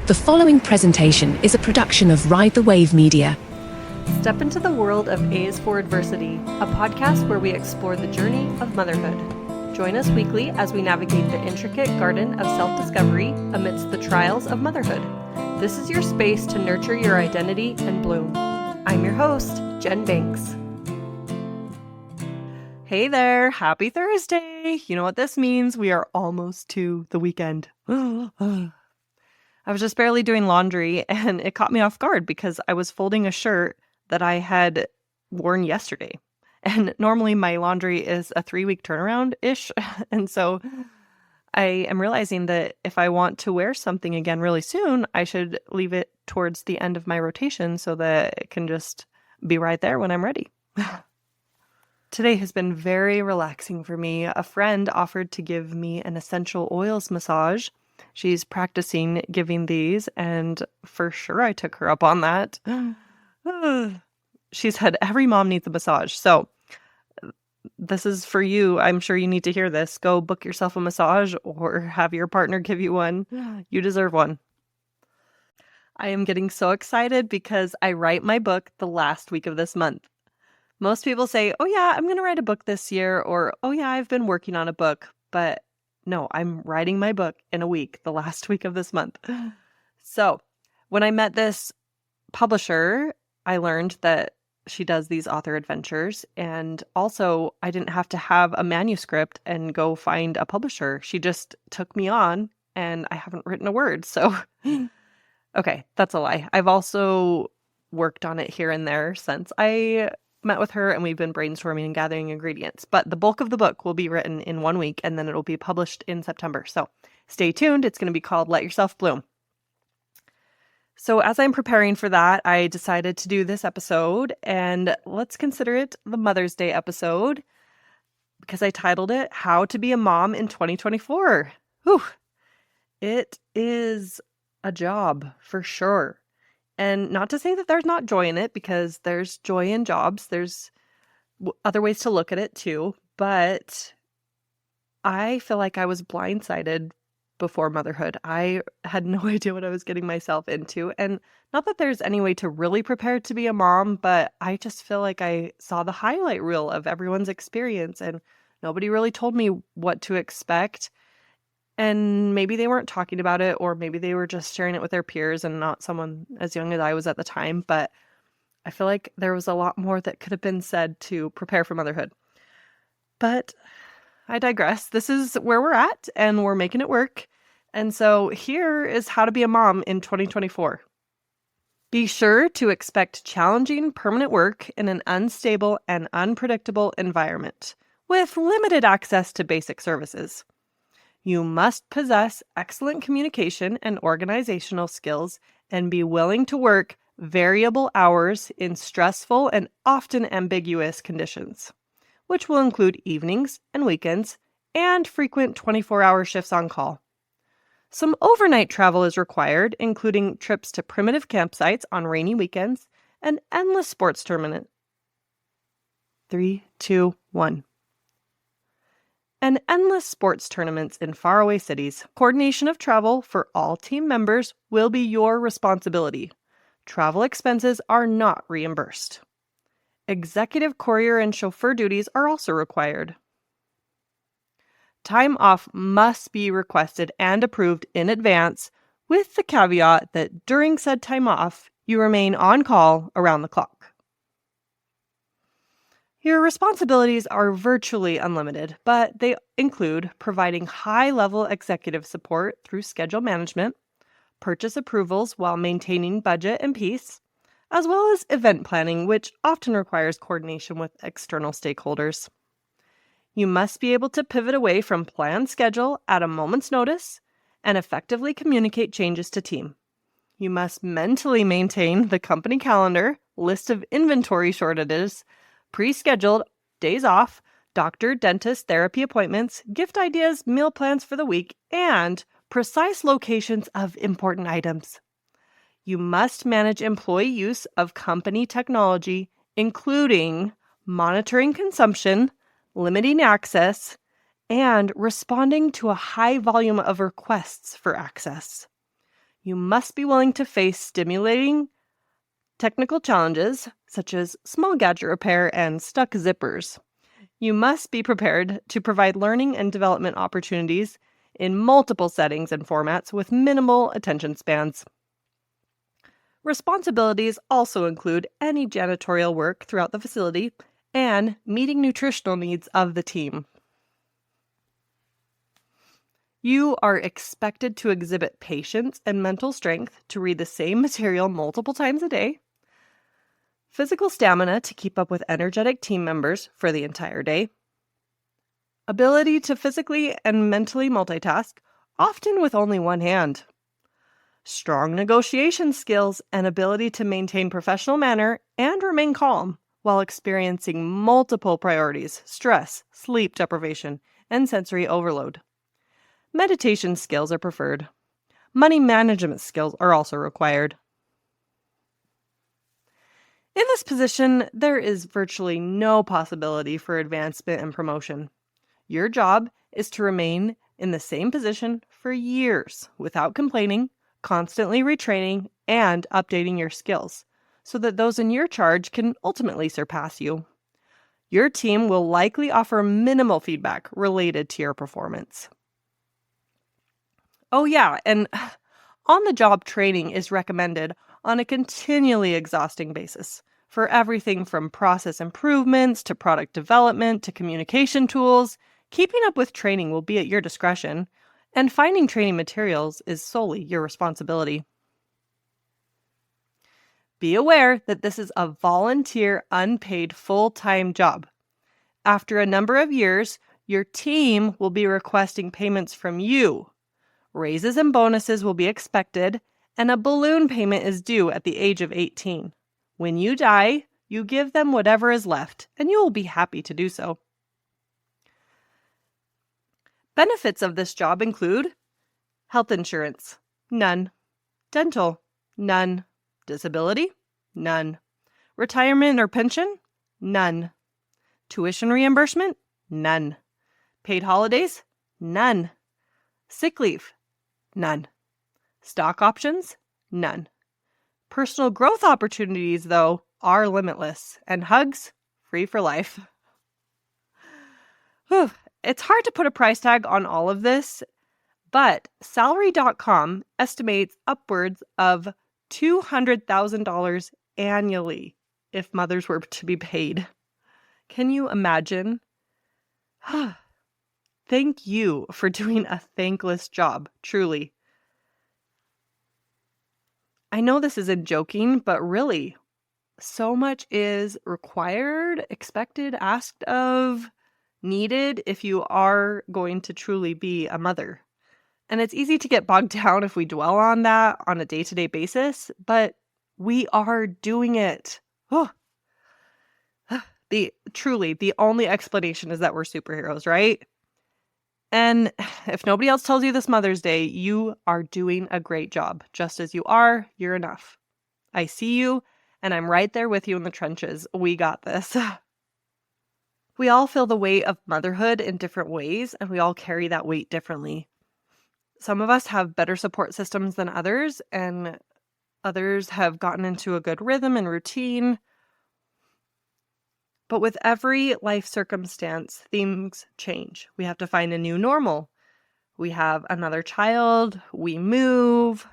The following presentation is a production of Ride the Wave Media. Step into the world of A's for Adversity, a podcast where we explore the journey of motherhood. Join us weekly as we navigate the intricate garden of self-discovery amidst the trials of motherhood. This is your space to nurture your identity and bloom. I'm your host, Jen Banks. Hey there, happy Thursday. You know what this means? We are almost to the weekend. I was just barely doing laundry and it caught me off guard because I was folding a shirt that I had worn yesterday. And normally my laundry is a 3-week turnaround-ish. And so I am realizing that if I want to wear something again really soon, I should leave it towards the end of my rotation so that it can just be right there when I'm ready. Today has been very relaxing for me. A friend offered to give me an essential oils massage. She's practicing giving these, and for sure I took her up on that. She said every mom needs a massage. So this is for you. I'm sure you need to hear this. Go book yourself a massage or have your partner give you one. You deserve one. I am getting so excited because I write my book the last week of this month. Most people say, oh yeah, I'm going to write a book this year, or oh yeah, I've been working on a book, but no, I'm writing my book in a week, the last week of this month. So when I met this publisher, I learned that she does these author adventures. And also I didn't have to have a manuscript and go find a publisher. She just took me on and I haven't written a word. So, okay, that's a lie. I've also worked on it here and there since I met with her, and we've been brainstorming and gathering ingredients. But the bulk of the book will be written in 1 week, and then it'll be published in September. So stay tuned. It's going to be called Let Yourself Bloom. So as I'm preparing for that, I decided to do this episode, and let's consider it the Mother's Day episode because I titled it How to Be a Mom in 2024. Whew. It is a job for sure. And not to say that there's not joy in it, because there's joy in jobs. There's other ways to look at it too. But I feel like I was blindsided before motherhood. I had no idea what I was getting myself into. And not that there's any way to really prepare to be a mom, but I just feel like I saw the highlight reel of everyone's experience and nobody really told me what to expect. And maybe they weren't talking about it, or maybe they were just sharing it with their peers and not someone as young as I was at the time. But I feel like there was a lot more that could have been said to prepare for motherhood. But I digress. This is where we're at, and we're making it work. And so here is how to be a mom in 2024. Be sure to expect challenging, permanent work in an unstable and unpredictable environment with limited access to basic services. You must possess excellent communication and organizational skills and be willing to work variable hours in stressful and often ambiguous conditions, which will include evenings and weekends and frequent 24-hour shifts on call. Some overnight travel is required, including trips to primitive campsites on rainy weekends and endless sports tournaments. 3, 2, 1. And endless sports tournaments in faraway cities. Coordination of travel for all team members will be your responsibility. Travel expenses are not reimbursed. Executive courier and chauffeur duties are also required. Time off must be requested and approved in advance, with the caveat that during said time off, you remain on call around the clock. Your responsibilities are virtually unlimited, but they include providing high-level executive support through schedule management, purchase approvals while maintaining budget and peace, as well as event planning, which often requires coordination with external stakeholders. You must be able to pivot away from planned schedule at a moment's notice and effectively communicate changes to team. You must mentally maintain the company calendar, list of inventory shortages, pre-scheduled days off, doctor, dentist, therapy appointments, gift ideas, meal plans for the week, and precise locations of important items. You must manage employee use of company technology, including monitoring consumption, limiting access, and responding to a high volume of requests for access. You must be willing to face stimulating technical challenges, such as small gadget repair and stuck zippers. You must be prepared to provide learning and development opportunities in multiple settings and formats with minimal attention spans. Responsibilities also include any janitorial work throughout the facility and meeting nutritional needs of the team. You are expected to exhibit patience and mental strength to read the same material multiple times a day, physical stamina to keep up with energetic team members for the entire day, ability to physically and mentally multitask, often with only one hand, strong negotiation skills and ability to maintain professional manner and remain calm while experiencing multiple priorities, stress, sleep deprivation, and sensory overload. Meditation skills are preferred. Money management skills are also required. In this position, there is virtually no possibility for advancement and promotion. Your job is to remain in the same position for years without complaining, constantly retraining, and updating your skills so that those in your charge can ultimately surpass you. Your team will likely offer minimal feedback related to your performance. Oh yeah, and on-the-job training is recommended on a continually exhausting basis for everything from process improvements to product development to communication tools. Keeping up with training will be at your discretion, and finding training materials is solely your responsibility. Be aware that this is a volunteer, unpaid, full-time job. After a number of years, your team will be requesting payments from you. Raises and bonuses will be expected, and a balloon payment is due at the age of 18. When you die, you give them whatever is left, and you will be happy to do so. Benefits of this job include health insurance, none. Dental, none. Disability, none. Retirement or pension, none. Tuition reimbursement, none. Paid holidays, none. Sick leave, none. Stock options, none. Personal growth opportunities, though, are limitless, and hugs, free for life. Whew. It's hard to put a price tag on all of this, but salary.com estimates upwards of $200,000 annually if mothers were to be paid. Can you imagine? Thank you for doing a thankless job, truly. I know this isn't joking, but really, so much is required, expected, asked of, needed if you are going to truly be a mother. And it's easy to get bogged down if we dwell on that on a day-to-day basis, but we are doing it. Oh. The only explanation is that we're superheroes, right? And if nobody else tells you this Mother's Day, you are doing a great job. Just as you are, you're enough. I see you, and I'm right there with you in the trenches. We got this. We all feel the weight of motherhood in different ways, and we all carry that weight differently. Some of us have better support systems than others, and others have gotten into a good rhythm and routine. But with every life circumstance, things change. We have to find a new normal. We have another child, we move,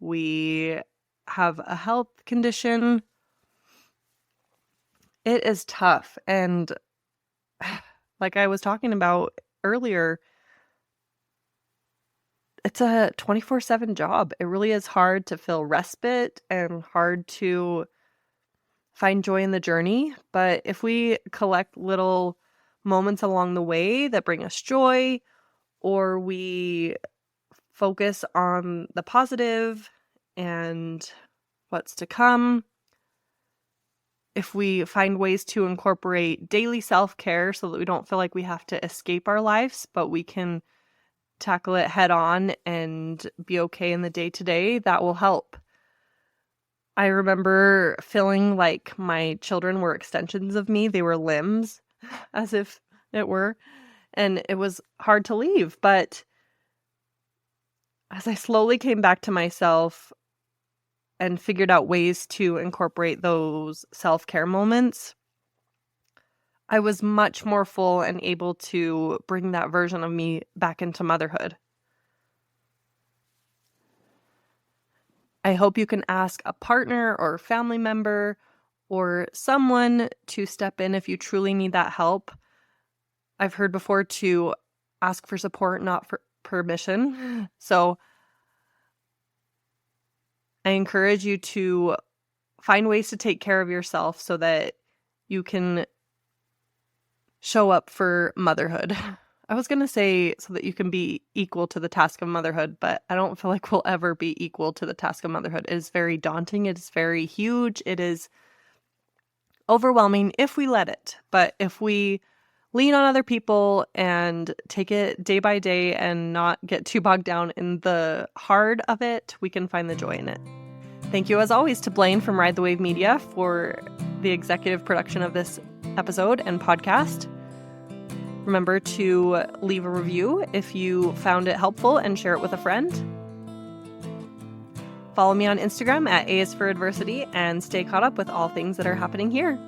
we have a health condition. It is tough. And like I was talking about earlier, it's a 24/7 job. It really is hard to feel respite and hard to find joy in the journey. But if we collect little moments along the way that bring us joy, or we focus on the positive and what's to come, if we find ways to incorporate daily self-care so that we don't feel like we have to escape our lives, but we can tackle it head on and be okay in the day-to-day, that will help. I remember feeling like my children were extensions of me. They were limbs, as if it were. And it was hard to leave. But as I slowly came back to myself and figured out ways to incorporate those self-care moments, I was much more full and able to bring that version of me back into motherhood. I hope you can ask a partner or family member or someone to step in if you truly need that help. I've heard before to ask for support, not for permission. So I encourage you to find ways to take care of yourself so that you can show up for motherhood. I was going to say so that you can be equal to the task of motherhood, but I don't feel like we'll ever be equal to the task of motherhood. It is very daunting. It is very huge. It is overwhelming if we let it. But if we lean on other people and take it day by day and not get too bogged down in the hard of it, we can find the joy in it. Thank you, as always, to Blaine from Ride the Wave Media for the executive production of this episode and podcast. Remember to leave a review if you found it helpful and share it with a friend. Follow me on Instagram at A is for Adversity and stay caught up with all things that are happening here.